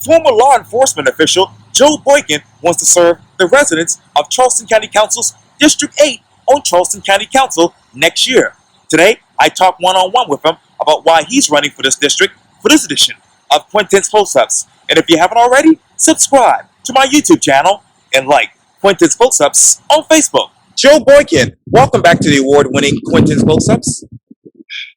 Former law enforcement official Joe Boykin wants to serve the residents of Charleston County Council's District 8 on Charleston County Council next year. Today, I talked one-on-one with him about why he's running for this district for this edition of Quintin's Close-Ups. And if you haven't already, subscribe to my YouTube channel and like Quintin's Close-Ups on Facebook. Joe Boykin, welcome back to the award-winning Quintin's Close-Ups.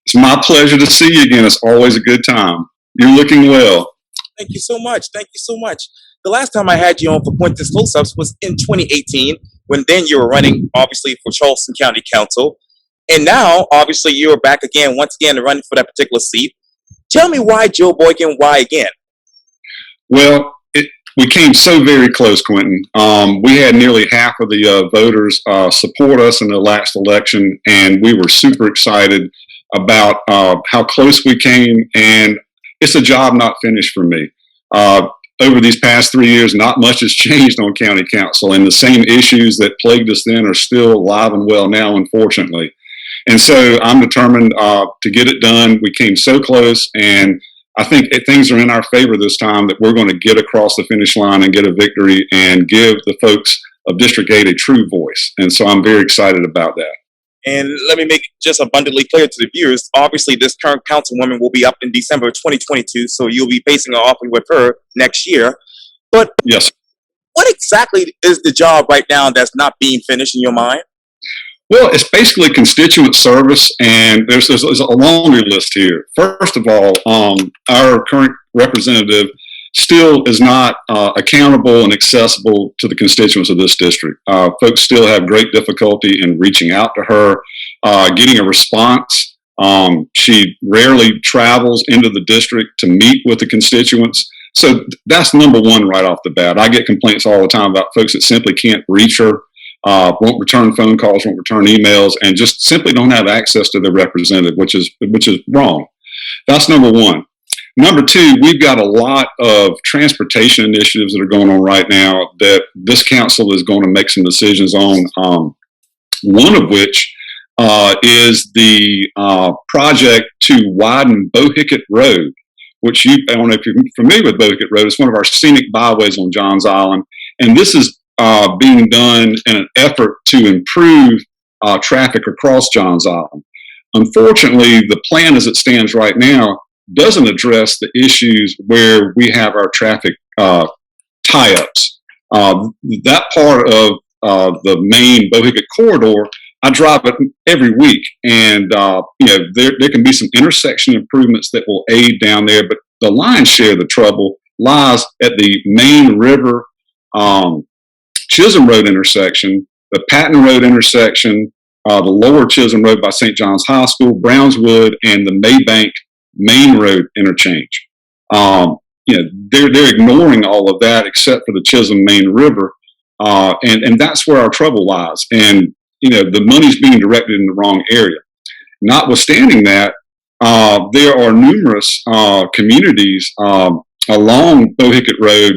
It's my pleasure to see you again. It's always a good time. You're looking well. Thank you so much. Thank you so much. The last time I had you on for Quintin's Close-Ups was in 2018, when then you were running, obviously, for Charleston County Council. And now, obviously, you're back again, once again, running for that particular seat. Tell me why Joe Boykin, why again? Well, we came so very close, Quintin. We had nearly half of the voters support us in the last election, and we were super excited about how close we came, and it's a job not finished for me. Over these past 3 years, not much has changed on county council, and the same issues that plagued us then are still alive and well now, unfortunately. And so I'm determined to get it done. We came so close, and I think things are in our favor this time, that we're going to get across the finish line and get a victory and give the folks of District 8 a true voice. And so I'm very excited about that. And let me make it just abundantly clear to the viewers, obviously this current councilwoman will be up in December of 2022, so you'll be facing off with her next year. But yes, what exactly is the job right now that's not being finished in your mind? Well, it's basically constituent service, and there's a longer list here. First of all, our current representative still is not accountable and accessible to the constituents of this district. Folks still have great difficulty in reaching out to her, getting a response. She rarely travels into the district to meet with the constituents. So that's number one right off the bat. I get complaints all the time about folks that simply can't reach her. Won't return phone calls, won't return emails, and just simply don't have access to their representative, which is wrong. That's number one. Number two, we've got a lot of transportation initiatives that are going on right now that this council is going to make some decisions on. One of which is the project to widen Bohicket Road, which I don't know if you're familiar with Bohicket Road. It's one of our scenic byways on Johns Island, and this is being done in an effort to improve traffic across Johns Island. Unfortunately, the plan as it stands right now doesn't address the issues where we have our traffic tie-ups. That part of the main Bohicket corridor, I drive it every week, and there can be some intersection improvements that will aid down there, but the lion's share of the trouble lies at the main river Chisholm Road intersection, the Patton Road intersection, the lower Chisholm Road by St. John's High School, Brownswood, and the Maybank Main Road interchange. They're ignoring all of that except for the Chisholm Main River, and that's where our trouble lies. And the money's being directed in the wrong area. Notwithstanding that, there are numerous communities along Bohicket Road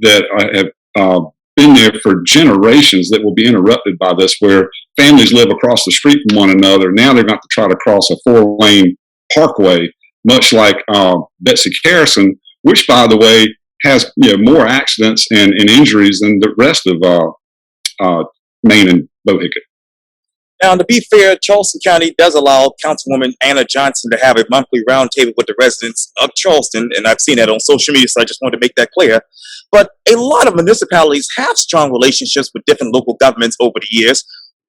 that have been there for generations that will be interrupted by this, where families live across the street from one another. Now they're going to try to cross a 4-lane parkway, much like Betsy Harrison, which, by the way, has more accidents and injuries than the rest of Maine and Bohicket. Now, to be fair, Charleston County does allow Councilwoman Anna Johnson to have a monthly roundtable with the residents of Charleston, and I've seen that on social media, so I just wanted to make that clear. But a lot of municipalities have strong relationships with different local governments over the years.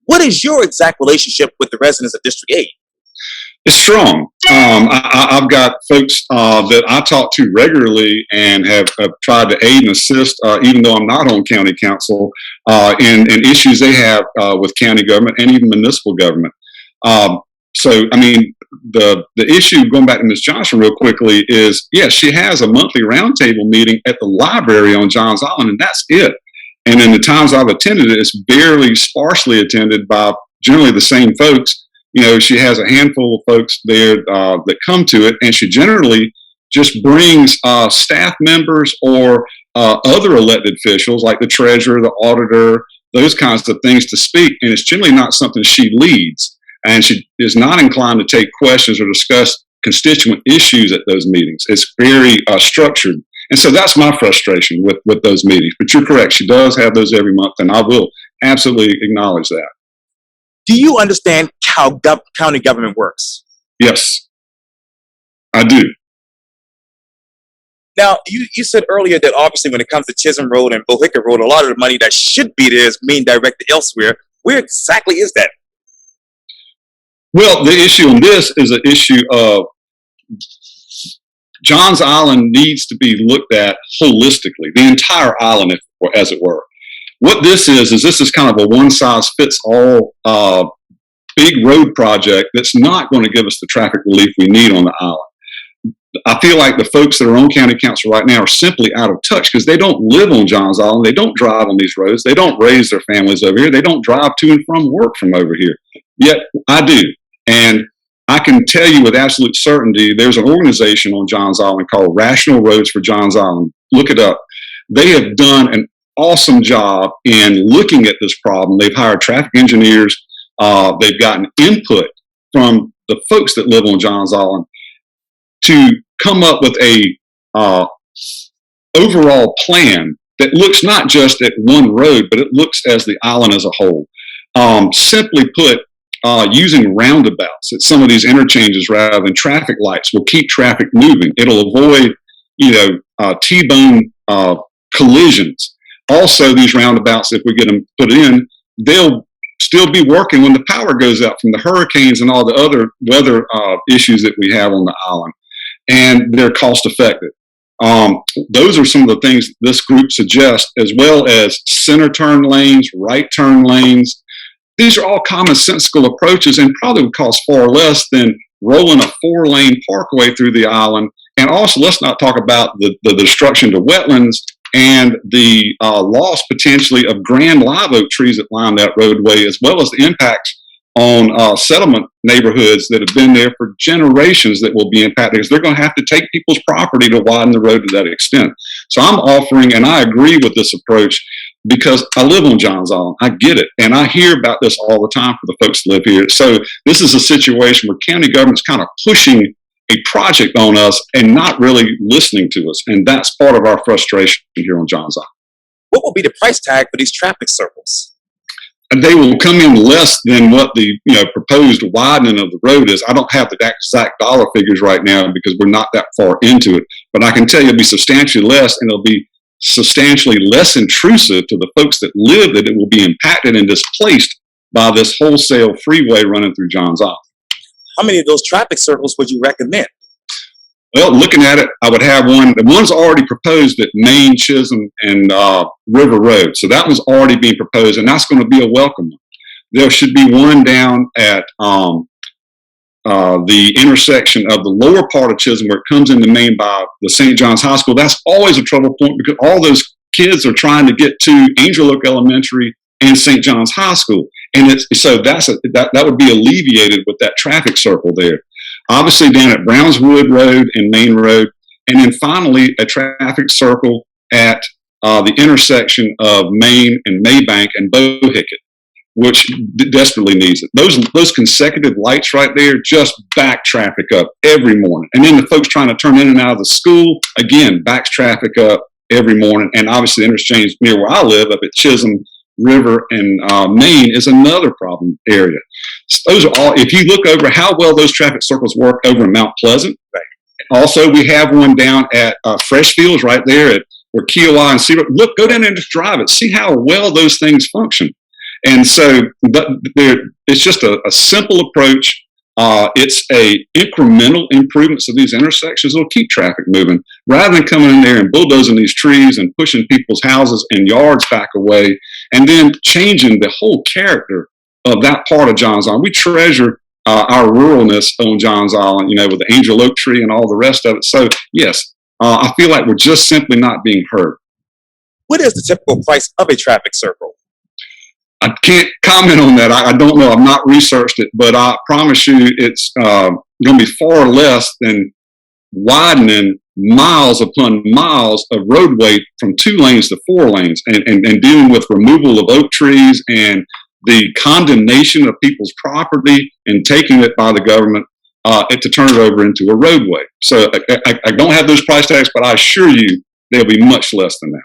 What is your exact relationship with the residents of District 8? It's strong. I've got folks that I talk to regularly and have tried to aid and assist, even though I'm not on county council, in issues they have with county government and even municipal government. So, I mean, the issue, going back to Ms. Johnson real quickly, is, yes, she has a monthly roundtable meeting at the library on Johns Island, and that's it. And in the times I've attended it, it's barely sparsely attended by generally the same folks. She has a handful of folks there that come to it, and she generally just brings staff members or other elected officials like the treasurer, the auditor, those kinds of things to speak. And it's generally not something she leads, and she is not inclined to take questions or discuss constituent issues at those meetings. It's very structured. And so that's my frustration with those meetings. But you're correct. She does have those every month, and I will absolutely acknowledge that. Do you understand how county government works? Yes, I do. Now, you said earlier that obviously when it comes to Chisholm Road and Bohicket Road, a lot of the money that should be there is being directed elsewhere. Where exactly is that? Well, the issue on this is an issue of Johns Island needs to be looked at holistically, the entire island, as it were. What this is kind of a one-size-fits-all big road project that's not going to give us the traffic relief we need on the island. I feel like the folks that are on county council right now are simply out of touch because they don't live on Johns Island. They don't drive on these roads. They don't raise their families over here. They don't drive to and from work from over here. Yet I do. And I can tell you with absolute certainty, there's an organization on Johns Island called Rational Roads for Johns Island. Look it up. They have done an awesome job in looking at this problem. They've hired traffic engineers. They've gotten input from the folks that live on Johns Island to come up with a overall plan that looks not just at one road, but it looks as the island as a whole. Simply put, using roundabouts at some of these interchanges rather than traffic lights will keep traffic moving. It'll avoid, T-bone collisions. Also, these roundabouts, if we get them put in, they'll still be working when the power goes out from the hurricanes and all the other weather issues that we have on the island. And they're cost effective. Those are some of the things this group suggests, as well as center turn lanes, right turn lanes. These are all commonsensical approaches and probably would cost far less than rolling a 4-lane parkway through the island. And also, let's not talk about the destruction to wetlands and the loss potentially of grand live oak trees that line that roadway, as well as the impacts on settlement neighborhoods that have been there for generations that will be impacted because they're going to have to take people's property to widen the road to that extent. So I'm offering, and I agree with this approach because I live on Johns Island. I get it. And I hear about this all the time for the folks that live here. So this is a situation where county government's kind of pushing a project on us and not really listening to us. And that's part of our frustration here on Johns Island. What will be the price tag for these traffic circles? And they will come in less than what the proposed widening of the road is. I don't have the exact dollar figures right now because we're not that far into it. But I can tell you it'll be substantially less, and it'll be substantially less intrusive to the folks that live that it will be impacted and displaced by this wholesale freeway running through Johns Island. How many of those traffic circles would you recommend? Well, looking at it, I would have one. The one's already proposed at Main, Chisholm, and River Road. So that was already being proposed, and that's going to be a welcome one. There should be one down at the intersection of the lower part of Chisholm where it comes into Main by the St. John's High School. That's always a trouble point because all those kids are trying to get to Angel Oak Elementary and St. John's High School. And that would be alleviated with that traffic circle there. Obviously down at Brownswood Road and Main Road, and then finally a traffic circle at the intersection of Main and Maybank and Bohicket, which desperately needs it. Those consecutive lights right there just back traffic up every morning. And then the folks trying to turn in and out of the school, again, backs traffic up every morning. And obviously the interchange near where I live up at Chisholm, River, and Main is another problem area. So those are all, if you look over how well those traffic circles work over in Mount Pleasant. Right. Also, we have one down at Freshfields right there at where Kiowa and Seabrook. Look, go down there and just drive it. See how well those things function. And so it's just a simple approach. It's a incremental improvements of these intersections. It'll keep traffic moving rather than coming in there and bulldozing these trees and pushing people's houses and yards back away and then changing the whole character of that part of Johns Island. We treasure our ruralness on Johns Island, with the angel oak tree and all the rest of it. So yes, I feel like we're just simply not being heard. What is the typical price of a traffic circle? I can't comment on that. I don't know. I've not researched it, but I promise you it's going to be far less than widening miles upon miles of roadway from 2 lanes to 4 lanes and dealing with removal of oak trees and the condemnation of people's property and taking it by the government to turn it over into a roadway. So I don't have those price tags, but I assure you they'll be much less than that.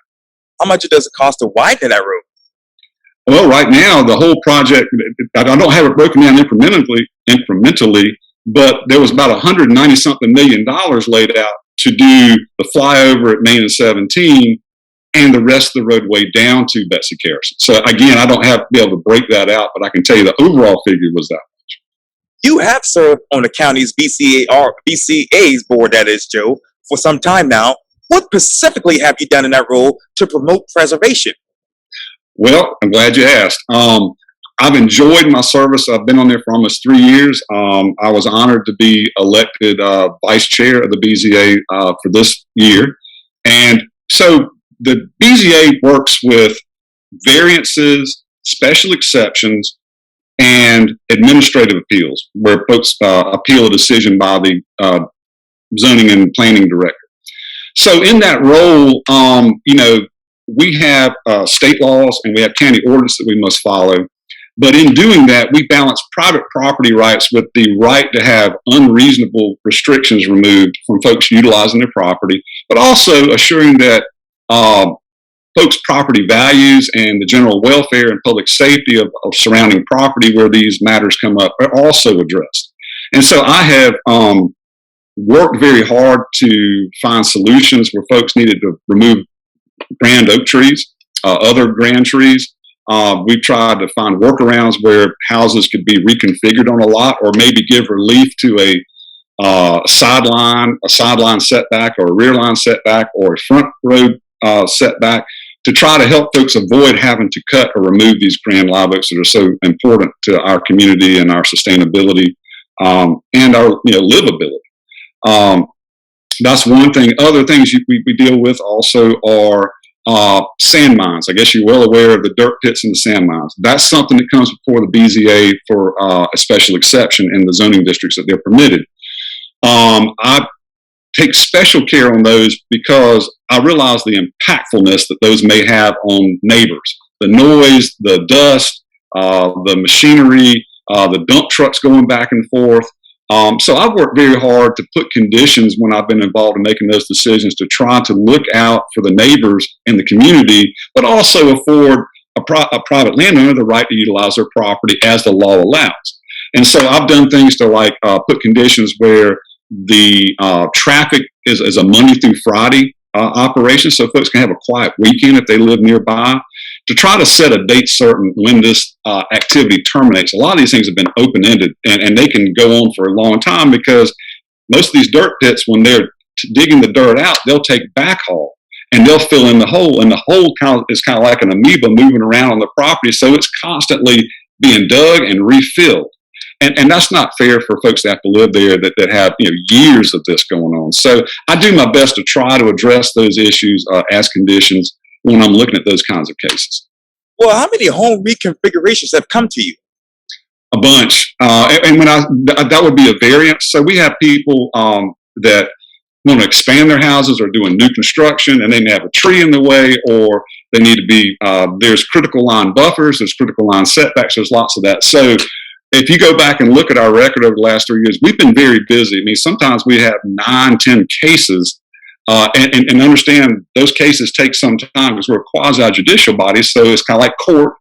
How much does it cost to widen that road? Well, right now, the whole project, I don't have it broken down incrementally, but there was about $190-something million laid out to do the flyover at Main and 17 and the rest of the roadway down to Betsy Carson. So again, I don't have to be able to break that out, but I can tell you the overall figure was that. You have served on the county's BCA's board, that is, Joe, for some time now. What specifically have you done in that role to promote preservation? Well, I'm glad you asked. I've enjoyed my service. I've been on there for almost 3 years. I was honored to be elected vice chair of the BZA for this year. And so the BZA works with variances, special exceptions, and administrative appeals, where folks appeal a decision by the zoning and planning director. So in that role, we have state laws and we have county ordinance that we must follow. But in doing that, we balance private property rights with the right to have unreasonable restrictions removed from folks utilizing their property, but also assuring that folks' property values and the general welfare and public safety of surrounding property where these matters come up are also addressed. And so I have worked very hard to find solutions where folks needed to remove grand oak trees, other grand trees. We've tried to find workarounds where houses could be reconfigured on a lot, or maybe give relief to a sideline setback, or a rear line setback, or a front road setback, to try to help folks avoid having to cut or remove these grand live oaks that are so important to our community and our sustainability and our livability. That's one thing. Other things we deal with also are sand mines. I guess you're well aware of the dirt pits and the sand mines. That's something that comes before the BZA for a special exception in the zoning districts that they're permitted. I take special care on those because I realize the impactfulness that those may have on neighbors. The noise, the dust, the machinery, the dump trucks going back and forth. So I've worked very hard to put conditions when I've been involved in making those decisions to try to look out for the neighbors in the community, but also afford a private landowner the right to utilize their property as the law allows. And so I've done things to put conditions where the traffic is a Monday through Friday operation, so folks can have a quiet weekend if they live nearby, to try to set a date certain when this activity terminates. A lot of these things have been open-ended, and they can go on for a long time, because most of these dirt pits, when they're digging the dirt out, they'll take backhaul and they'll fill in the hole, and the hole is kind of like an amoeba moving around on the property, so it's constantly being dug and refilled. And that's not fair for folks that have to live there that have years of this going on. So I do my best to try to address those issues as conditions when I'm looking at those kinds of cases. Well, how many home reconfigurations have come to you? A bunch. And when that would be a variance. So we have people that want to expand their houses or doing new construction, and they may have a tree in the way, or they need to be, there's critical line buffers, there's critical line setbacks, there's lots of that. So if you go back and look at our record over the last 3 years, we've been very busy. I mean, sometimes we have 9, 10 cases, and understand those cases take some time because we're a quasi-judicial body. So it's kind of like court.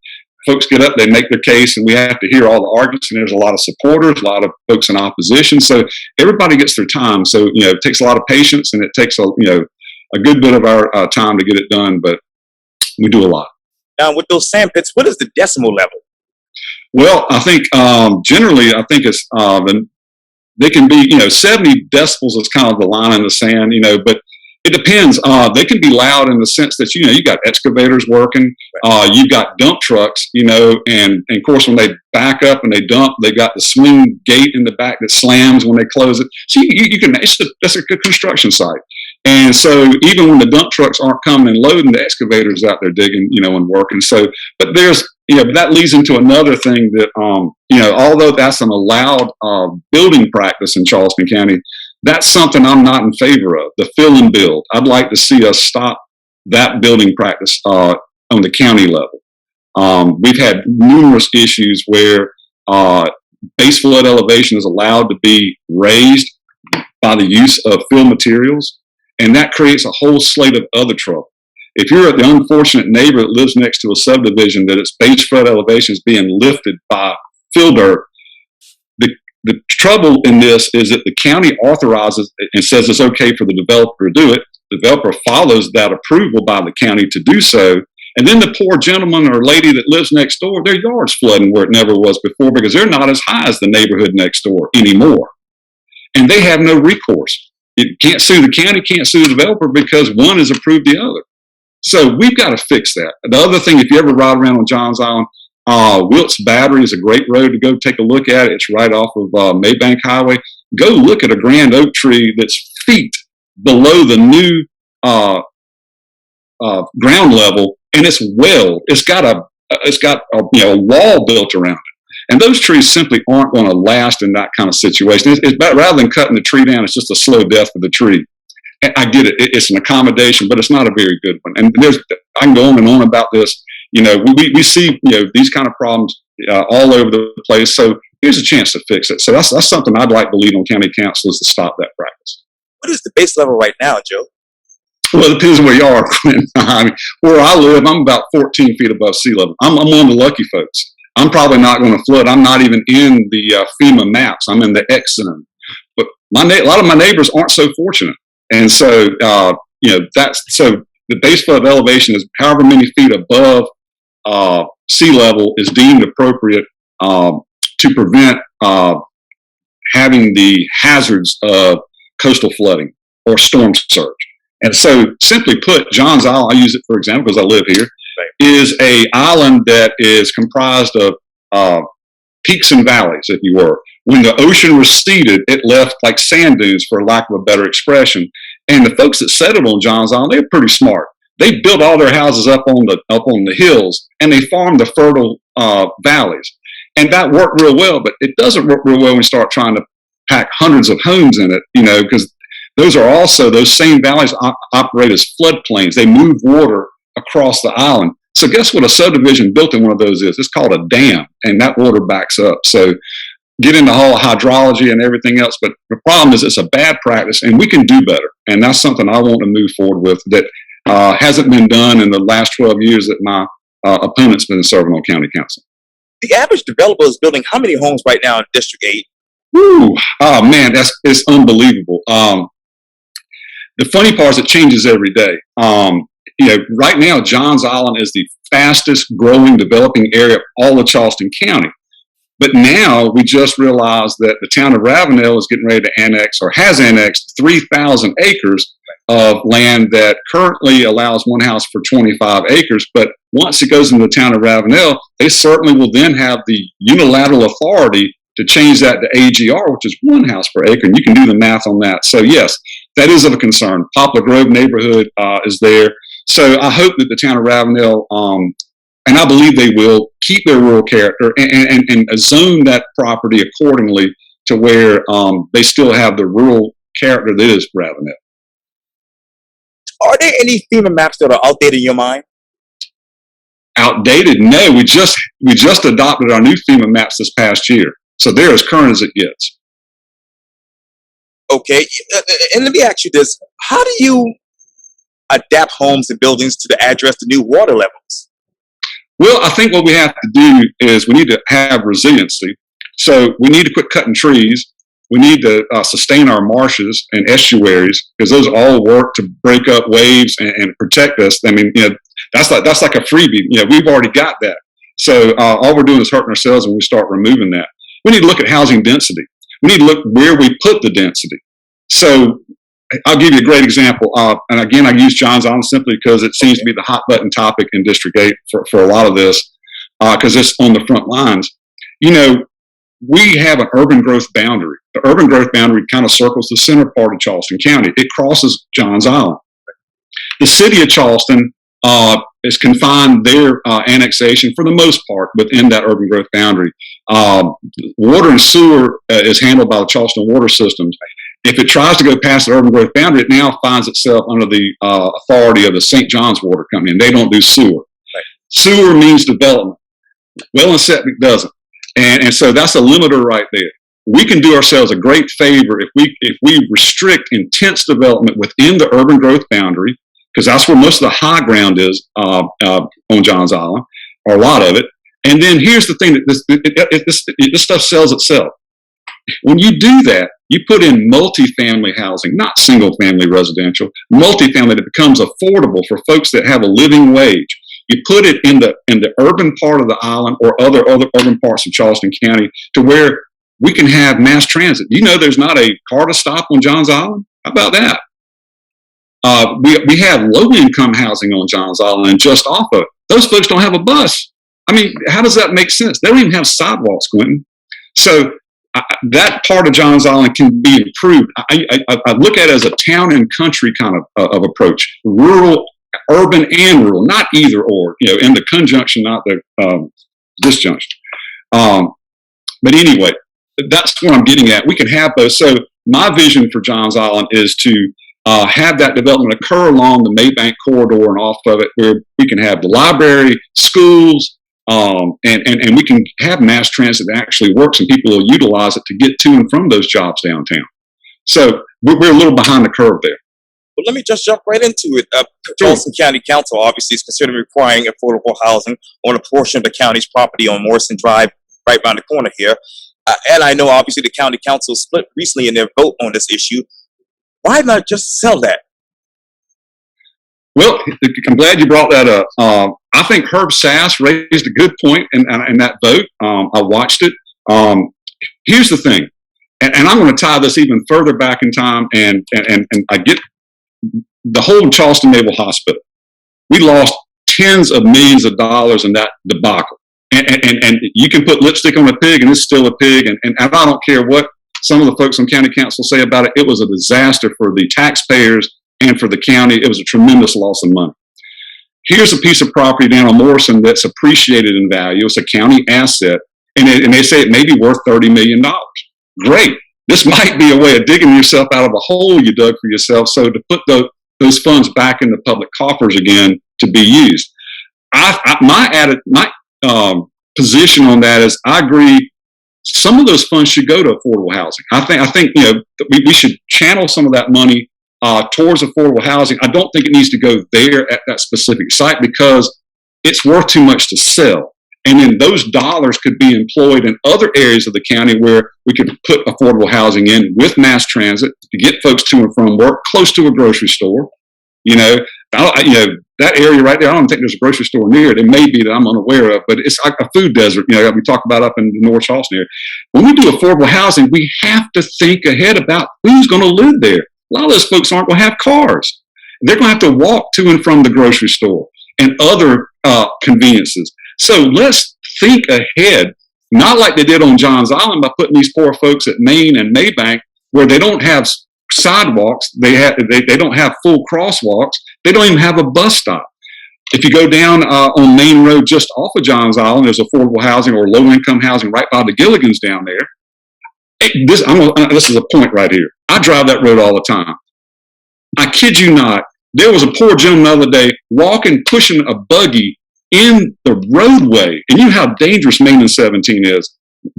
Folks get up, they make their case, and we have to hear all the arguments. And there's a lot of supporters, a lot of folks in opposition. So everybody gets their time. So it takes a lot of patience, and it takes a good bit of our time to get it done. But we do a lot. Now, with those sand pits, what is the decimal level? Well, I think generally, I think it's they can be 70 decibels is kind of the line in the sand, but it depends. They can be loud in the sense that you got excavators working, you've got dump trucks, and of course when they back up and they dump, they got the swing gate in the back that slams when they close it. So you can that's a good construction site. And so even when the dump trucks aren't coming and loading, the excavators out there digging, and working. So, but there's, that leads into another thing that, although that's an allowed building practice in Charleston County, that's something I'm not in favor of, the fill and build. I'd like to see us stop that building practice on the county level. We've had numerous issues where base flood elevation is allowed to be raised by the use of fill materials. And that creates a whole slate of other trouble. If you're the unfortunate neighbor that lives next to a subdivision that its base flood elevation is being lifted by fill dirt, the trouble in this is that the county authorizes and says it's okay for the developer to do it. The developer follows that approval by the county to do so. And then the poor gentleman or lady that lives next door, their yard's flooding where it never was before because they're not as high as the neighborhood next door anymore. And they have no recourse. You can't sue the county, can't sue the developer because one has approved the other. So we've got to fix that. The other thing, if you ever ride around on Johns Island, Wilt's Battery is a great road to go take a look at. It's right off of Maybank Highway. Go look at a grand oak tree that's feet below the new ground level, and it's welled. It's got a wall built around it. And those trees simply aren't going to last in that kind of situation. Rather than cutting the tree down, it's just a slow death of the tree. And I get it. It's an accommodation, but it's not a very good one. And I can go on and on about this. We see, these kind of problems all over the place. So here's a chance to fix it. So that's something I'd like to lead on county councils to stop that practice. What is the base level right now, Joe? Well, it depends on where you are, Quintin. I mean, where I live, I'm about 14 feet above sea level. I'm one of the lucky folks. I'm probably not going to flood. I'm not even in the FEMA maps. I'm in the X zone. But a lot of my neighbors aren't so fortunate. And so, so the base flood elevation is however many feet above sea level is deemed appropriate to prevent having the hazards of coastal flooding or storm surge. And so, simply put, Johns Island, I use it for example because I live here, is a island that is comprised of peaks and valleys, if you were. When the ocean receded, it left like sand dunes, for lack of a better expression. And the folks that settled on Johns Island, they're pretty smart. They built all their houses up on the hills, and they farmed the fertile valleys. And that worked real well, but it doesn't work real well when we start trying to pack hundreds of homes in it, because those same valleys operate as floodplains. They move water across the island. So guess what a subdivision built in one of those is? It's called a dam, and that water backs up. So get into whole hydrology and everything else, but the problem is it's a bad practice, and we can do better. And that's something I want to move forward with that hasn't been done in the last 12 years that my opponent's been serving on county council. The average developer is building how many homes right now in District 8? Woo! Oh man, it's unbelievable. The funny part is it changes every day. Right now, Johns Island is the fastest growing developing area of all of Charleston County. But now we just realized that the town of Ravenel is getting ready to annex, or has annexed, 3,000 acres of land that currently allows one house for 25 acres. But once it goes into the town of Ravenel, they certainly will then have the unilateral authority to change that to AGR, which is one house per acre. And you can do the math on that. So yes, that is of a concern. Poplar Grove neighborhood is there. So I hope that the town of Ravenel, and I believe they will, keep their rural character and zone that property accordingly to where they still have the rural character that is Ravenel. Are there any FEMA maps that are outdated in your mind? Outdated? No, we just adopted our new FEMA maps this past year. So they're as current as it gets. Okay, and let me ask you this. How do you adapt homes and buildings to address the new water levels? Well, I think what we have to do is we need to have resiliency. So we need to quit cutting trees. We need to sustain our marshes and estuaries, because those all work to break up waves and protect us. I mean, that's like a freebie. We've already got that. So all we're doing is hurting ourselves when we start removing that. We need to look at housing density. We need to look where we put the density. So I'll give you a great example. And again, I use Johns Island simply because it seems to be the hot button topic in District 8 for a lot of this, because it's on the front lines. We have an urban growth boundary. The urban growth boundary kind of circles the center part of Charleston County. It crosses Johns Island. The city of Charleston is confined their annexation for the most part within that urban growth boundary. Water and sewer is handled by the Charleston water systems. If it tries to go past the urban growth boundary, it now finds itself under the authority of the St. John's Water Company, and they don't do sewer. Right. Sewer means development. Well and septic doesn't. And so that's a limiter right there. we can do ourselves a great favor if we restrict intense development within the urban growth boundary, because that's where most of the high ground is on Johns Island, or a lot of it. And then here's the thing: that this stuff sells itself. When you do that, you put in multifamily housing, not single-family residential, multifamily that becomes affordable for folks that have a living wage. You put it in the urban part of the island or other urban parts of Charleston County to where we can have mass transit. You know, there's not a car to stop on Johns Island. How about that? We have low-income housing on Johns Island and just off of it. Those folks don't have a bus. I mean, how does that make sense? They don't even have sidewalks, Quintin. So that part of Johns Island can be improved. I look at it as a town and country kind of approach, rural, urban, and rural, not either or. You know, in the conjunction, not the disjunction. But anyway, that's what I'm getting at. We can have those. So my vision for Johns Island is to have that development occur along the Maybank corridor and off of it, where we can have the library, schools, and we can have mass transit that actually works, and people will utilize it to get to and from those jobs downtown. So we're a little behind the curve there. Well, let me just jump right into it. Charleston County Council obviously is considering requiring affordable housing on a portion of the county's property on Morrison Drive, right around the corner here. And I know obviously the county council split recently in their vote on this issue. Why not just sell that? Well, I'm glad you brought that up. I think Herb Sass raised a good point in that vote. I watched it. Here's the thing, and I'm going to tie this even further back in time, and I get the whole Charleston Naval Hospital. We lost tens of millions of dollars in that debacle. And you can put lipstick on a pig and it's still a pig. And I don't care what some of the folks on county council say about it. It was a disaster for the taxpayers and for the county. It was a tremendous loss of money. Here's a piece of property down on Morrison that's appreciated in value. It's a county asset. And they say it may be worth $30 million. Great. This might be a way of digging yourself out of a hole you dug for yourself. So to put those funds back in the public coffers again to be used. My position on that is I agree. Some of those funds should go to affordable housing. I think we should channel some of that money towards affordable housing. I don't think it needs to go there at that specific site because it's worth too much to sell. And then those dollars could be employed in other areas of the county where we could put affordable housing in with mass transit to get folks to and from work, close to a grocery store. That area right there, I don't think there's a grocery store near it. It may be that I'm unaware of, but it's like a food desert, we talk about up in the North Charleston area. When we do affordable housing, we have to think ahead about who's going to live there. A lot of those folks aren't going to have cars. They're going to have to walk to and from the grocery store and other conveniences. So let's think ahead, not like they did on Johns Island by putting these poor folks at Main and Maybank where they don't have sidewalks, they don't have full crosswalks, they don't even have a bus stop. If you go down on Main Road just off of Johns Island, there's affordable housing or low-income housing right by the Gilligans down there. This is a point right here. I drive that road all the time. I kid you not, there was a poor gentleman the other day walking, pushing a buggy in the roadway, and you know how dangerous Main and 17 is,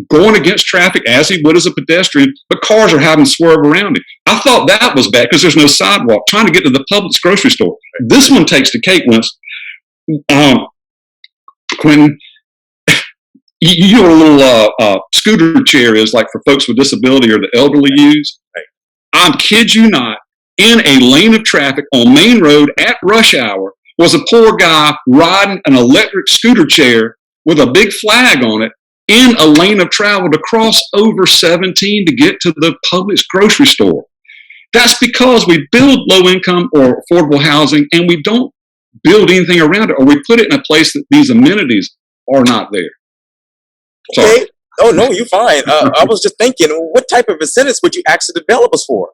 going against traffic as he would as a pedestrian, but cars are having to swerve around him. I thought that was bad because there's no sidewalk, trying to get to the Publix grocery store. This one takes the cake once. Quintin, you know what a little scooter chair is like for folks with disability or the elderly use? I kid you not, in a lane of traffic on Main Road at rush hour was a poor guy riding an electric scooter chair with a big flag on it in a lane of travel to cross over 17 to get to the Publix grocery store. That's because we build low-income or affordable housing and we don't build anything around it, or we put it in a place that these amenities are not there. Sorry. Okay. Oh, no, you're fine. I was just thinking, what type of incentives would you ask the developers for?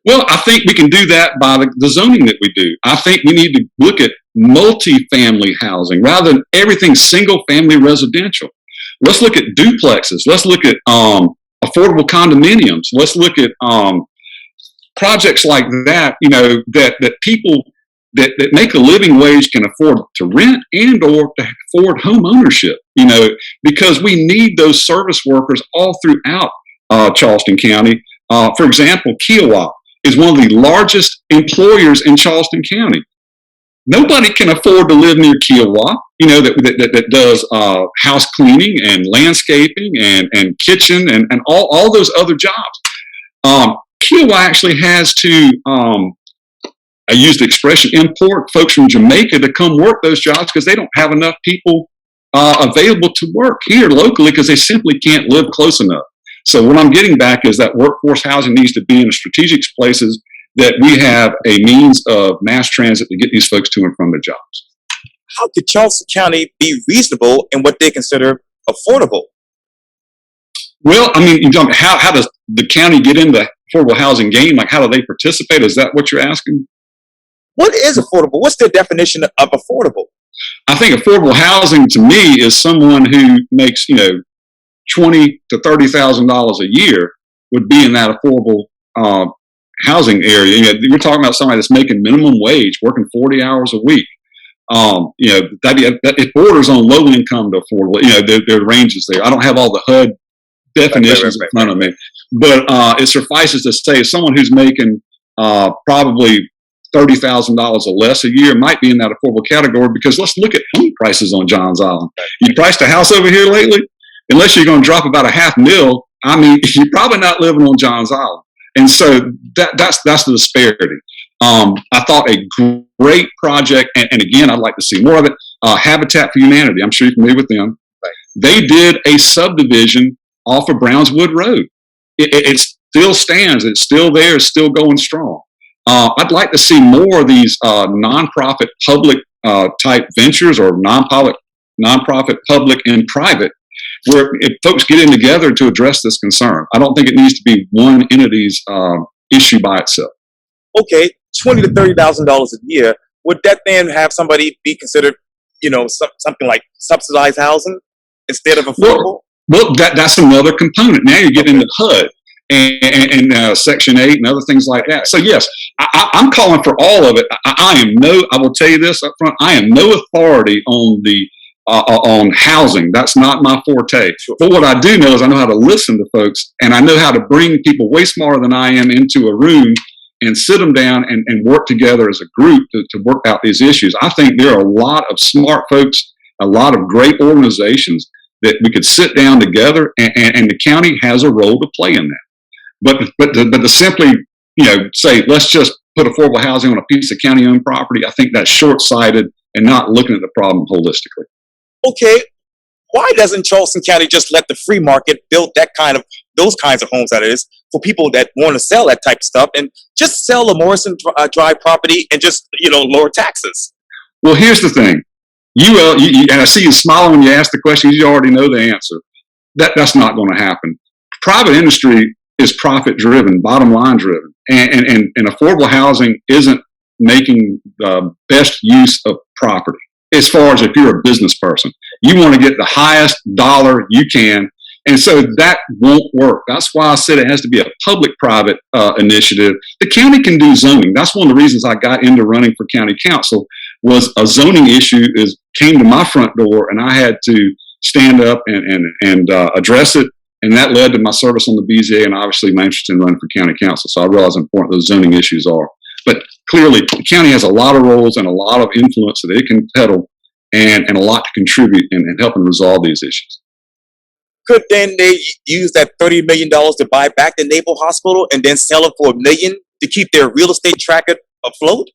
Well, I think we can do that by the zoning that we do. I think we need to look at multi-family housing rather than everything single-family residential. Let's look at duplexes. Let's look at affordable condominiums. Let's look at projects like that, that people that make a living wage can afford to rent and or to afford home ownership, because we need those service workers all throughout Charleston County. For example, Kiowa is one of the largest employers in Charleston County. Nobody can afford to live near Kiowa, that does house cleaning and landscaping and kitchen and all those other jobs. Kiowa actually has to, I use the expression, import folks from Jamaica to come work those jobs because they don't have enough people available to work here locally because they simply can't live close enough. So what I'm getting back is that workforce housing needs to be in strategic places that we have a means of mass transit to get these folks to and from their jobs. How could Charleston County be reasonable in what they consider affordable? Well, I mean, how does the county get in the affordable housing game? Like, how do they participate? Is that what you're asking? What is affordable? What's their definition of affordable? I think affordable housing to me is someone who makes, $20,000 to $30,000 a year would be in that affordable housing area. You're talking about somebody that's making minimum wage, working 40 hours a week. It borders on low income to affordable. There are ranges there. I don't have all the HUD definitions in front of me, but it suffices to say someone who's making probably $30,000 or less a year might be in that affordable category, because let's look at home prices on Johns Island. You priced a house over here lately? Unless you're going to drop about $500,000, I mean, you're probably not living on Johns Island. And so that's the disparity. I thought a great project, and again, I'd like to see more of it, Habitat for Humanity. I'm sure you're familiar with them. Right. They did a subdivision off of Brownswood Road. It still stands. It's still there. It's still going strong. I'd like to see more of these nonprofit public type ventures, or nonprofit public and private, where if folks get in together to address this concern. I don't think it needs to be one entity's issue by itself. Okay, $20,000 to $30,000 a year. Would that then have somebody be considered, something like subsidized housing instead of affordable? Well, that's another component. Now you're getting into HUD and Section 8 and other things like that. So yes, I'm calling for all of it. I will tell you this up front, I am no authority on housing. That's not my forte. Sure. But what I do know is I know how to listen to folks, and I know how to bring people way smarter than I am into a room and sit them down and work together as a group to work out these issues. I think there are a lot of smart folks, a lot of great organizations that we could sit down together, and the county has a role to play in that. But to simply, say, let's just put affordable housing on a piece of county-owned property, I think that's short-sighted and not looking at the problem holistically. Okay, why doesn't Charleston County just let the free market build those kinds of homes, that is, for people that want to sell that type of stuff, and just sell the Morrison Drive property and just, lower taxes? Well, here's the thing. You and I see you smiling when you ask the question. You already know the answer. That's not going to happen. Private industry is profit driven, bottom line driven, and affordable housing isn't making the best use of property. As far as if you're a business person, you want to get the highest dollar you can. And so that won't work. That's why I said it has to be a public-private initiative. The county can do zoning. That's one of the reasons I got into running for county council, was a zoning issue came to my front door, and I had to stand up and address it. And that led to my service on the BZA, and obviously my interest in running for county council. So I realize how important those zoning issues are. But clearly, the county has a lot of roles and a lot of influence that it can peddle, and a lot to contribute in helping resolve these issues. Could then they use that $30 million to buy back the Naval Hospital and then sell it for $1 million to keep their real estate tracker afloat?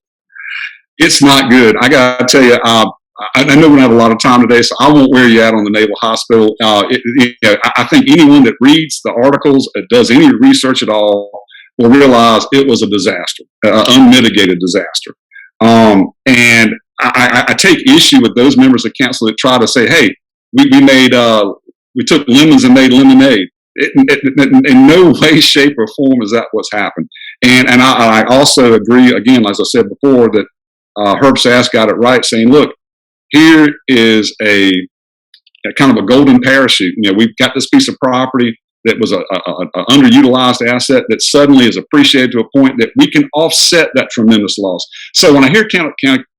It's not good. I got to tell you, I know we don't have a lot of time today, so I won't wear you out on the Naval Hospital. I think anyone that reads the articles, does any research at all, will realize it was a disaster, unmitigated disaster. And I take issue with those members of council that try to say, hey, we took lemons and made lemonade. In no way, shape, or form is that what's happened. And I also agree, again, as I said before, that Herb Sass got it right, saying, look, here is a kind of a golden parachute. We've got this piece of property that was an underutilized asset that suddenly is appreciated to a point that we can offset that tremendous loss. So when I hear county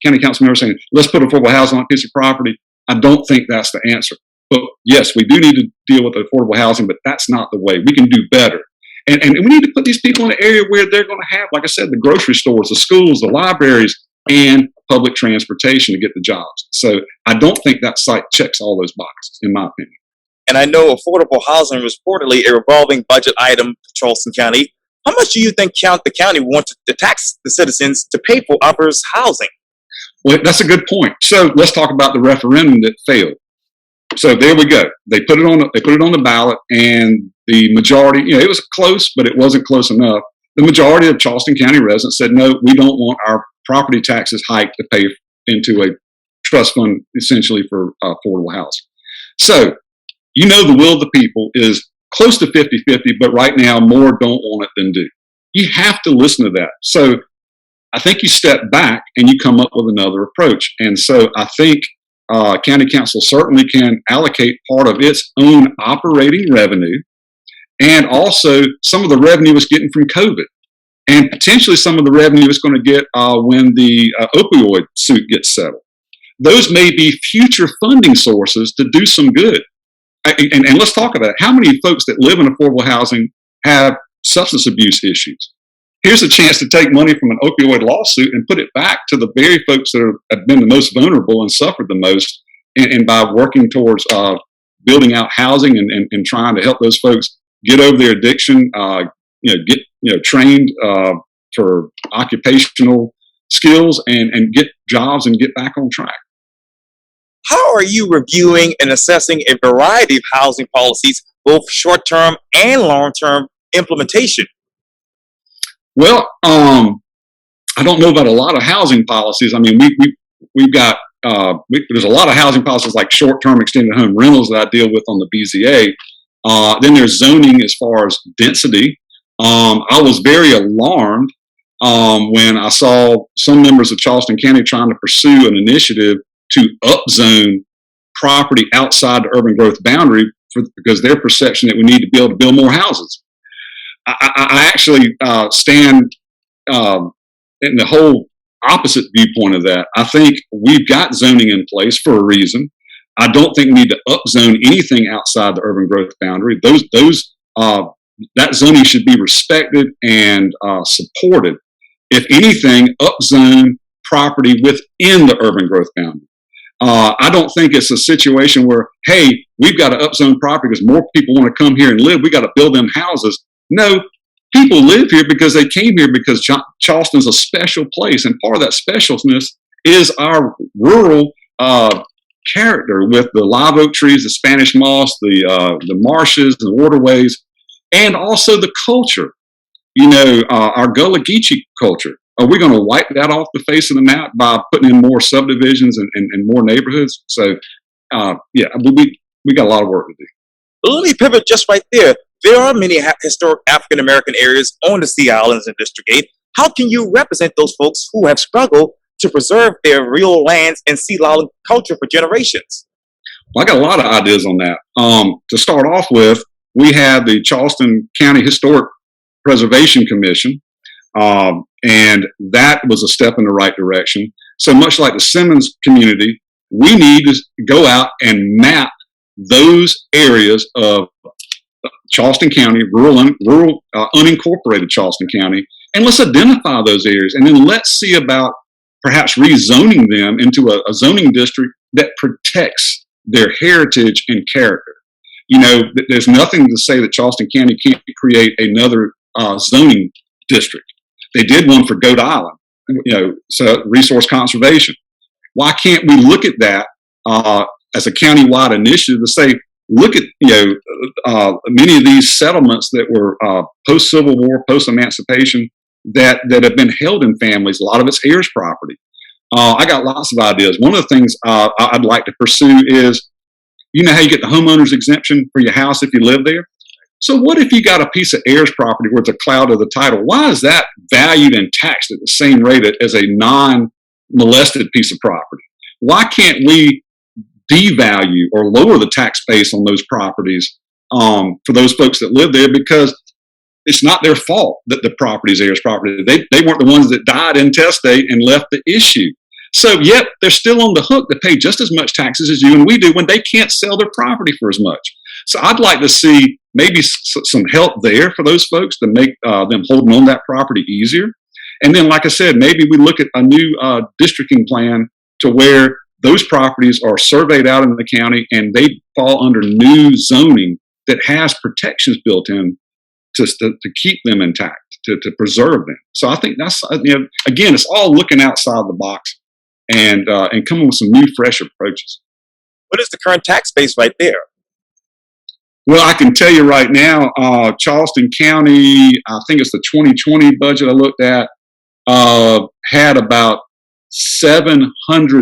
council members saying, let's put affordable housing on a piece of property, I don't think that's the answer. But yes, we do need to deal with affordable housing, but that's not the way. We can do better. And we need to put these people in an area where they're going to have, like I said, the grocery stores, the schools, the libraries, and public transportation to get the jobs. So I don't think that site checks all those boxes, in my opinion. And I know affordable housing is reportedly a revolving budget item for Charleston County. How much do you think the county wants to tax the citizens to pay for others' housing? Well, that's a good point. So let's talk about the referendum that failed. So there we go. They put it on the ballot, and the majority, it was close, but it wasn't close enough. The majority of Charleston County residents said, no, we don't want our property taxes hiked to pay into a trust fund, essentially for affordable housing. So, the will of the people is close to 50-50, but right now more don't want it than do. You have to listen to that. So I think you step back and you come up with another approach. And so I think county council certainly can allocate part of its own operating revenue, and also some of the revenue it's getting from COVID, and potentially some of the revenue it's going to get when the opioid suit gets settled. Those may be future funding sources to do some good. And let's talk about it. How many folks that live in affordable housing have substance abuse issues? Here's a chance to take money from an opioid lawsuit and put it back to the very folks that have been the most vulnerable and suffered the most. And by working towards building out housing and trying to help those folks get over their addiction, get trained for occupational skills and get jobs and get back on track. How are you reviewing and assessing a variety of housing policies, both short-term and long-term implementation? Well, I don't know about a lot of housing policies. I mean, we've got there's a lot of housing policies like short-term extended home rentals that I deal with on the BZA. Then there's zoning as far as density. I was very alarmed when I saw some members of Charleston County trying to pursue an initiative to upzone property outside the urban growth boundary because their perception that we need to be able to build more houses. I actually stand in the whole opposite viewpoint of that. I think we've got zoning in place for a reason. I don't think we need to upzone anything outside the urban growth boundary. That zoning should be respected and supported. If anything, upzone property within the urban growth boundary. I don't think it's a situation where, hey, we've got to upzone property because more people want to come here and live. We got to build them houses. No, people live here because they came here because Charleston's a special place. And part of that specialness is our rural character with the live oak trees, the Spanish moss, the marshes, the waterways, and also the culture. Our Gullah Geechee culture. Are we going to wipe that off the face of the map by putting in more subdivisions and more neighborhoods? So, we got a lot of work to do. Let me pivot just right there. There are many historic African American areas on the Sea Islands and District 8. How can you represent those folks who have struggled to preserve their real lands and Sea Island culture for generations? Well, I got a lot of ideas on that. To start off with, we have the Charleston County Historic Preservation Commission. And that was a step in the right direction. So much like the Simmons community, we need to go out and map those areas of Charleston County, rural unincorporated Charleston County, and let's identify those areas. And then let's see about perhaps rezoning them into a zoning district that protects their heritage and character. There's nothing to say that Charleston County can't create another zoning district. They did one for Goat Island, so resource conservation. Why can't we look at that as a countywide initiative to say, look at many of these settlements that were post-Civil War, post-emancipation that have been held in families. A lot of it's heirs property. I got lots of ideas. One of the things I'd like to pursue is, how you get the homeowner's exemption for your house if you live there? So what if you got a piece of heirs property where it's a cloud of the title? Why is that valued and taxed at the same rate as a non-molested piece of property? Why can't we devalue or lower the tax base on those properties for those folks that live there? Because it's not their fault that the property is heirs property. They weren't the ones that died intestate and left the issue. So, yep, they're still on the hook to pay just as much taxes as you and we do when they can't sell their property for as much. So I'd like to see maybe some help there for those folks to make them holding on that property easier. And then, like I said, maybe we look at a new districting plan to where those properties are surveyed out in the county and they fall under new zoning that has protections built in to keep them intact, to preserve them. So I think that's, again, it's all looking outside the box and coming with some new, fresh approaches. What is the current tax base right there? Well, I can tell you right now, Charleston County, I think it's the 2020 budget I looked at, had about $700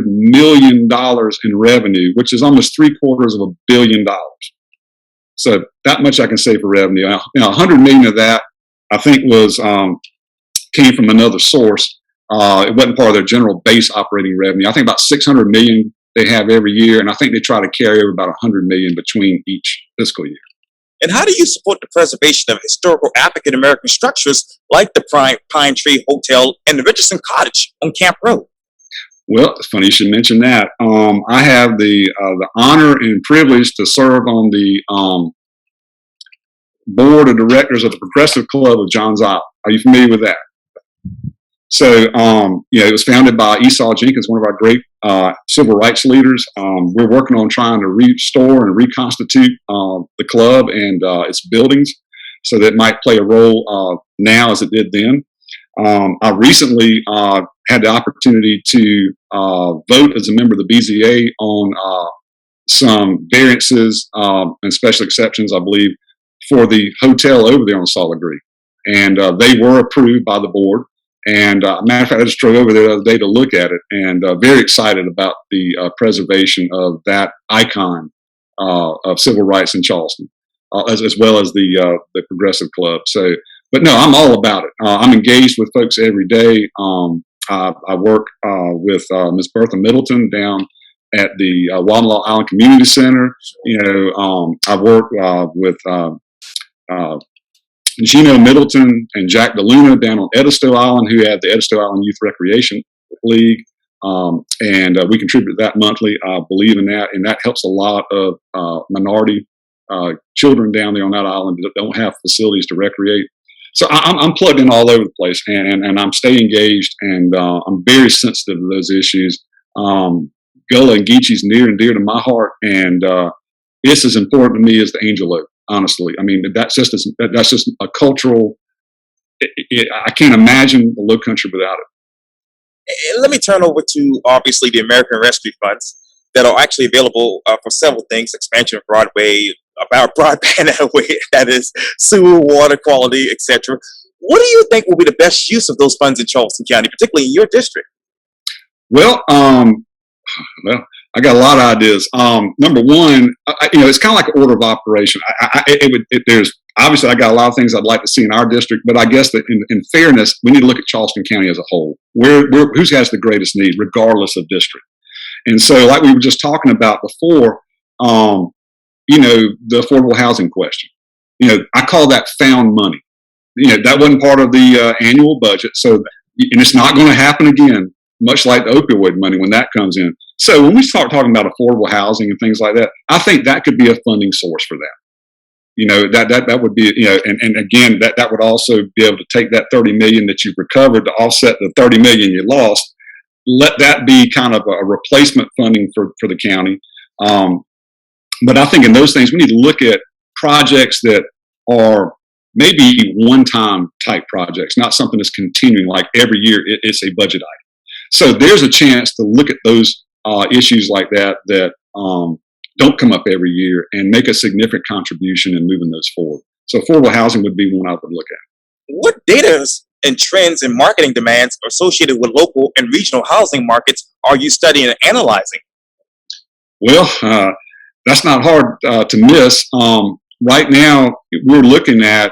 million in revenue, which is almost $750 million. So that much I can say for revenue. Now, $100 million of that, I think, was came from another source. It wasn't part of their general base operating revenue. I think about $600 million they have every year, and I think they try to carry over about $100 million between each fiscal year. And how do you support the preservation of historical African American structures like the Pine Tree Hotel and the Richardson Cottage on Camp Road? Well, it's funny you should mention that. I have the honor and privilege to serve on the board of directors of the Progressive Club of Johns Island. Are you familiar with that? So, it was founded by Esau Jenkins, one of our great civil rights leaders. We're working on trying to restore and reconstitute the club and its buildings so that it might play a role now as it did then. I recently had the opportunity to vote as a member of the BZA on some variances and special exceptions, I believe, for the hotel over there on Solid Creek. And they were approved by the board. And matter of fact, I just drove over there the other day to look at it, and very excited about the preservation of that icon of civil rights in Charleston, as well as the Progressive Club. So, but no, I'm all about it. I'm engaged with folks every day. I work with Ms. Bertha Middleton down at the Waldenlaw Island Community Center. I work with Gino Middleton and Jack DeLuna down on Edisto Island, who had the Edisto Island Youth Recreation League. And we contribute that monthly. I believe in that. And that helps a lot of minority children down there on that island that don't have facilities to recreate. So I'm plugged in all over the place, and I'm staying engaged, and I'm very sensitive to those issues. Gullah and Geechee's near and dear to my heart, and it's as important to me as the Angel Oak. Honestly, I mean, that's just a cultural. I can't imagine the Low Country without it. Let me turn over to obviously the American Rescue Funds that are actually available for several things: expansion of Broadway, about broadband that is sewer, water quality, etc. What do you think will be the best use of those funds in Charleston County, particularly in your district? Well, I got a lot of ideas. Number one, it's kind of like an order of operation. There's obviously I got a lot of things I'd like to see in our district, but I guess that in fairness, we need to look at Charleston County as a whole. Who has the greatest need, regardless of district? And so, like we were just talking about before, the affordable housing question. I call that found money. That wasn't part of the annual budget, so and it's not going to happen again. Much like the opioid money when that comes in. So when we start talking about affordable housing and things like that, I think that could be a funding source for that. That would be, and again, that would also be able to take that $30 million that you've recovered to offset the $30 million you lost. Let that be kind of a replacement funding for the county. But I think in those things, we need to look at projects that are maybe one-time type projects, not something that's continuing, like every year it's a budget item. So there's a chance to look at those issues like that don't come up every year and make a significant contribution in moving those forward. So affordable housing would be one I would look at. What data and trends and marketing demands associated with local and regional housing markets are you studying and analyzing? Well, that's not hard to miss. Right now, we're looking at,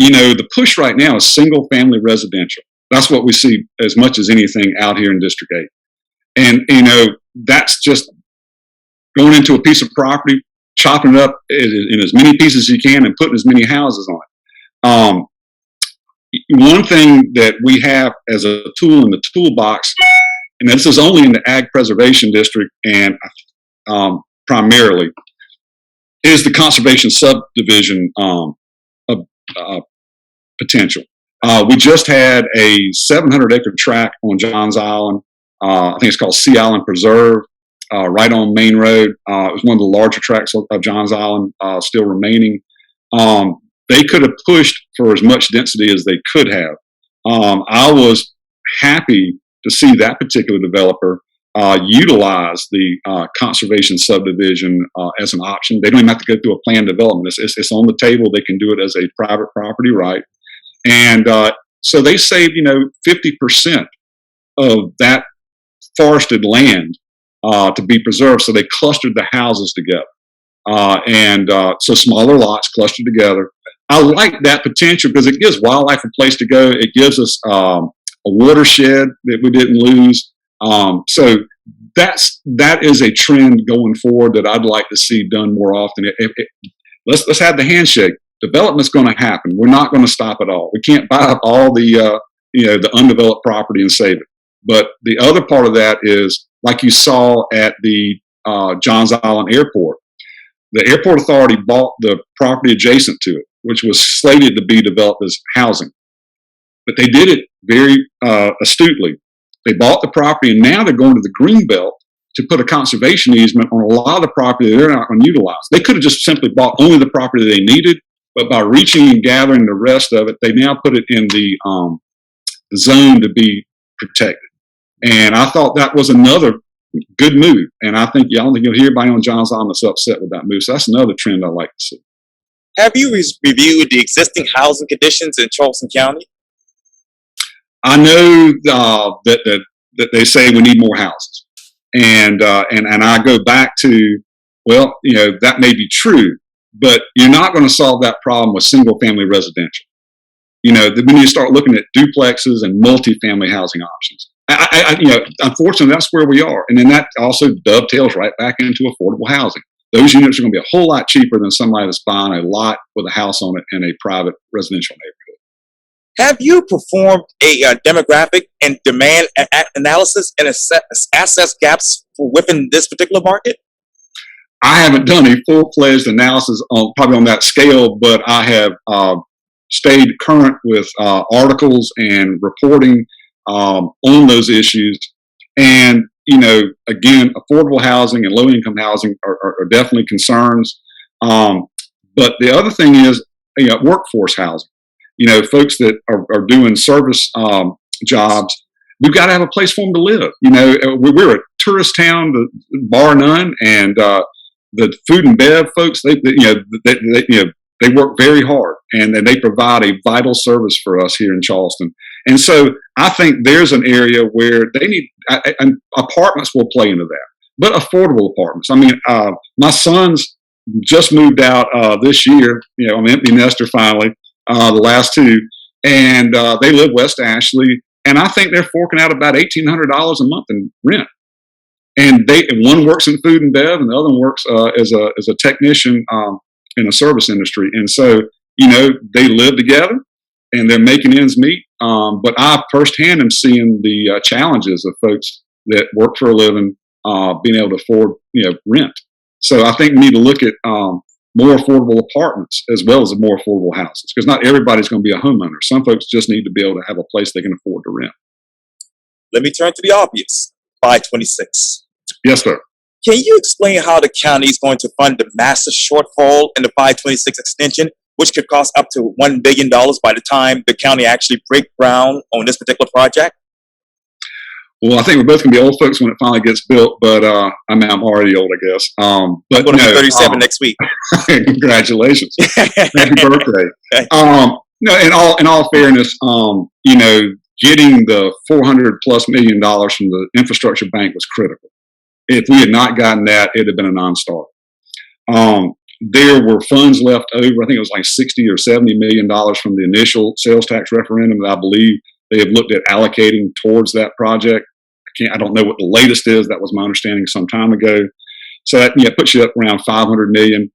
the push right now is single family residential. That's what we see as much as anything out here in District 8. And, that's just going into a piece of property, chopping it up in as many pieces as you can and putting as many houses on it. One thing that we have as a tool in the toolbox and this is only in the Ag Preservation District and primarily, is the conservation subdivision potential. We just had a 700-acre tract on Johns Island. I think it's called Sea Island Preserve, right on Main Road. It was one of the larger tracts of Johns Island still remaining. They could have pushed for as much density as they could have. I was happy to see that particular developer utilize the conservation subdivision as an option. They don't even have to go through a planned development. It's on the table. They can do it as a private property right. And so they saved, 50% of that forested land to be preserved. So they clustered the houses together. So smaller lots clustered together. I like that potential because it gives wildlife a place to go. It gives us a watershed that we didn't lose. So that is a trend going forward that I'd like to see done more often. Let's have the handshake. Development's going to happen. We're not going to stop it all. We can't buy up all the undeveloped property and save it. But the other part of that is, like you saw at the Johns Island Airport, the airport authority bought the property adjacent to it, which was slated to be developed as housing. But they did it very astutely. They bought the property, and now they're going to the greenbelt to put a conservation easement on a lot of the property that they're not going to utilize. They could have just simply bought only the property they needed, but by reaching and gathering the rest of it, they now put it in the zone to be protected. And I thought that was another good move. And I don't think you'll hear anybody on Johns Island that's upset with that move. So that's another trend I like to see. Have you reviewed the existing housing conditions in Charleston County? I know that they say we need more houses, and I go back to, that may be true, but you're not going to solve that problem with single family residential. We need to start looking at duplexes and multifamily housing options. Unfortunately, that's where we are, and then that also dovetails right back into affordable housing. Those units are going to be a whole lot cheaper than somebody that's buying a lot with a house on it in a private residential neighborhood. Have you performed a demographic and demand analysis and assess gaps within this particular market? I haven't done a full-fledged analysis probably on that scale, but I have stayed current with articles and reporting on those issues. And, again, affordable housing and low-income housing are definitely concerns. But the other thing is workforce housing. Folks that are doing service jobs, we've got to have a place for them to live. We're a tourist town, bar none, and the food and bev folks, they work very hard, and they provide a vital service for us here in Charleston. And so I think there's an area where they need, and apartments will play into that, but affordable apartments. I mean, my sons just moved out this year. I'm an empty nester finally. The last two, and they live West Ashley, and I think they're forking out about $1,800 a month in rent. And one works in food and bev, and the other one works as a technician in a service industry. And so, they live together, and they're making ends meet. But I firsthand am seeing the challenges of folks that work for a living being able to afford, rent. So I think we need to look at more affordable apartments as well as more affordable houses, because not everybody's going to be a homeowner. Some folks just need to be able to have a place they can afford to rent. Let me turn to the obvious, 526. Yes, sir. Can you explain how the county is going to fund the massive shortfall in the 526 extension, which could cost up to $1 billion by the time the county actually breaks ground on this particular project? Well, I think we're both going to be old folks when it finally gets built, but I'm already old, I guess. But I'm going to be 37 next week. Congratulations. Happy birthday. In all fairness, getting the $400+ million from the infrastructure bank was critical. If we had not gotten that, it'd have been a non-starter. There were funds left over. I think it was like $60 or $70 million from the initial sales tax referendum that I believe they have looked at allocating towards that project. I don't know what the latest is. That was my understanding some time ago. So that puts you up around $500 million.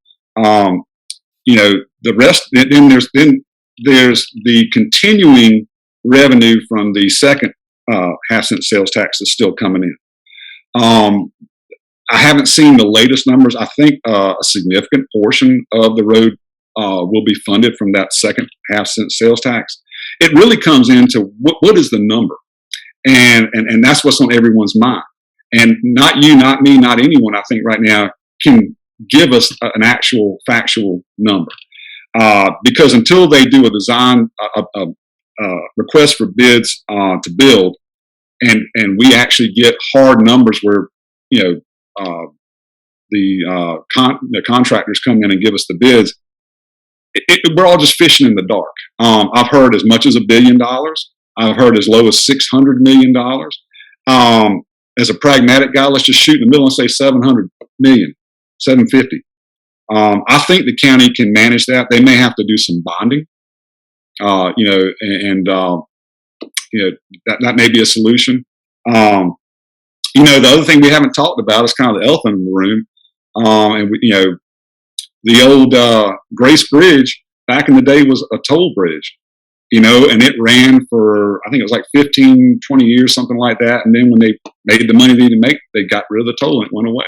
The rest. Then there's the continuing revenue from the second half-cent sales tax is still coming in. I haven't seen the latest numbers. I think a significant portion of the road will be funded from that second half-cent sales tax. It really comes into what is the number, and that's what's on everyone's mind. And not you, not me, not anyone, I think right now can give us an actual factual number. Because until they do a design, request for bids to build, and we actually get hard numbers where, the contractors come in and give us the bids, we're all just fishing in the dark. I've heard as much as $1 billion. I've heard as low as $600 million. As a pragmatic guy, let's just shoot in the middle and say 700 million, 750. I think the county can manage that. They may have to do some bonding, that may be a solution. The other thing we haven't talked about is kind of the elephant in the room. The old Grace Bridge back in the day was a toll bridge, and it ran for, I think it was like 15, 20 years, something like that. And then when they made the money they needed to make, they got rid of the toll and it went away.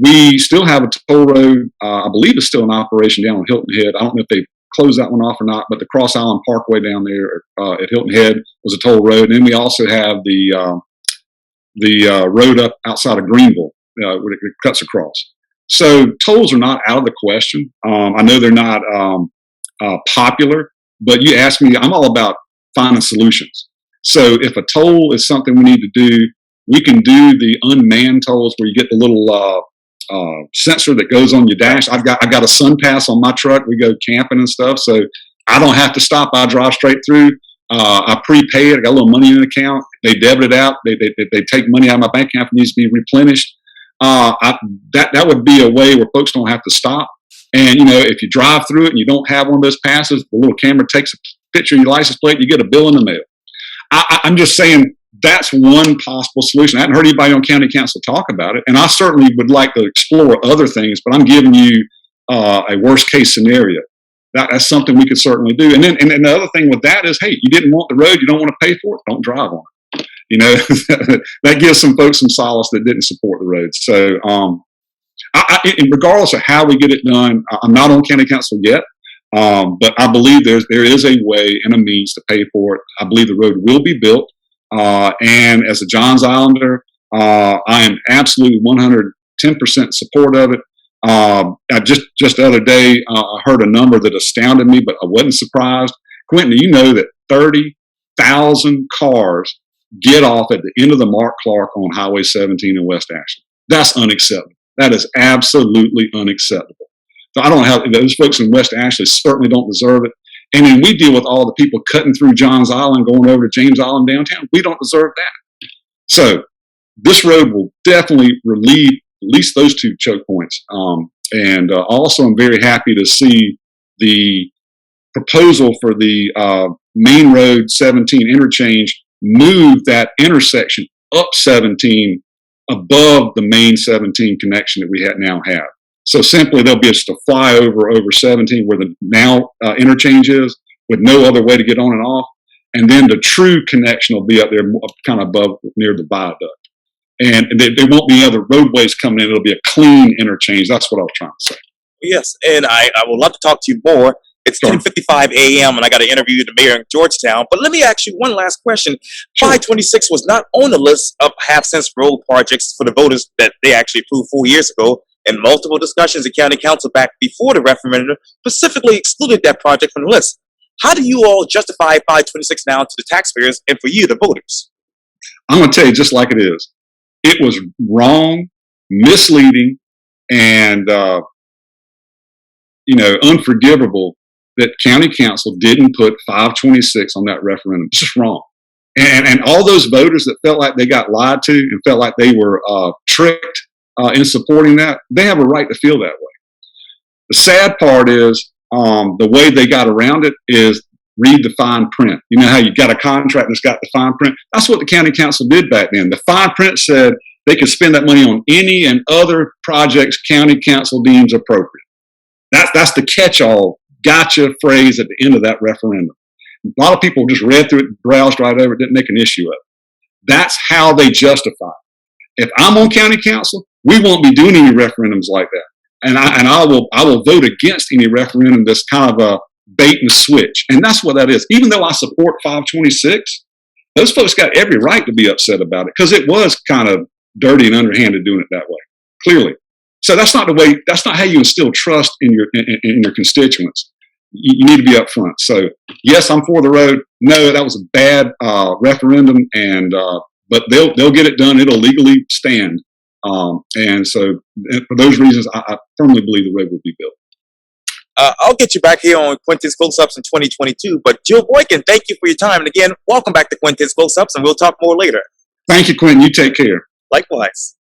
We still have a toll road. I believe it's still in operation down on Hilton Head. I don't know if they closed that one off or not, but the Cross Island Parkway down there at Hilton Head was a toll road. And then we also have the road up outside of Greenville where it cuts across. So tolls are not out of the question. I know they're not popular, but you ask me, I'm all about finding solutions. So if a toll is something we need to do, we can do the unmanned tolls where you get the little sensor that goes on your dash. I've got a SunPass on my truck. We go camping and stuff, so I don't have to stop. I drive straight through. I prepay it. I got a little money in an account. They debit it out. They take money out of my bank account if it needs to be replenished. That would be a way where folks don't have to stop. And if you drive through it and you don't have one of those passes, the little camera takes a picture of your license plate. You get a bill in the mail. I'm just saying that's one possible solution. I haven't heard anybody on county council talk about it, and I certainly would like to explore other things. But I'm giving you a worst case scenario. That's something we could certainly do. And then the other thing with that is, hey, you didn't want the road, you don't want to pay for it, don't drive on it. That gives some folks some solace that didn't support the road. So, regardless of how we get it done, I'm not on county council yet, but I believe there is a way and a means to pay for it. I believe the road will be built, and as a Johns Islander, I am absolutely 110% support of it. Just the other day, I heard a number that astounded me, but I wasn't surprised. Quintin, you know that 30,000 cars get off at the end of the Mark Clark on Highway 17 in West Ashland. That's unacceptable. That is absolutely unacceptable. So I don't have, those folks in West Ashland certainly don't deserve it. And then we deal with all the people cutting through Johns Island, going over to James Island downtown. We don't deserve that. So this road will definitely relieve at least those two choke points. Also, I'm very happy to see the proposal for the Main Road 17 interchange move that intersection up 17 above the main 17 connection that we now have. So simply there'll be just a flyover over 17 where the now interchange is, with no other way to get on and off. And then the true connection will be up there kind of above near the viaduct. And there won't be other roadways coming in. It'll be a clean interchange. That's what I was trying to say. Yes, and I would love to talk to you more. It's 10:55 a.m. and I got to interview the mayor in Georgetown. But let me ask you one last question. Sure. 526 was not on the list of half-cent road projects for the voters that they actually approved 4 years ago. And multiple discussions in county council back before the referendum specifically excluded that project from the list. How do you all justify 526 now to the taxpayers and for you, the voters? I'm going to tell you just like it is. It was wrong, misleading, and unforgivable that county council didn't put 526 on that referendum. It's just wrong. And all those voters that felt like they got lied to and felt like they were tricked in supporting that, they have a right to feel that way. The sad part is the way they got around it is read the fine print. You know how you got a contract that's got the fine print? That's what the county council did back then. The fine print said they could spend that money on any and other projects county council deems appropriate. That's the catch-all gotcha phrase at the end of that referendum. A lot of people just read through it, browsed right over it, didn't make an issue of it. That's how they justify it. If I'm on county council, we won't be doing any referendums like that. And I will vote against any referendum that's kind of a bait and switch. And that's what that is. Even though I support 526, those folks got every right to be upset about it because it was kind of dirty and underhanded doing it that way, clearly. So that's not the way. That's not how you instill trust in your constituents. You need to be upfront. So yes, I'm for the road. No, that was a bad referendum, and but they'll get it done. It'll legally stand. And so for those reasons, I firmly believe the road will be built. I'll get you back here on Quintin's Close-Ups in 2022. But Joe Boykin, thank you for your time. And again, welcome back to Quintin's Close-Ups, and we'll talk more later. Thank you, Quintin. You take care. Likewise.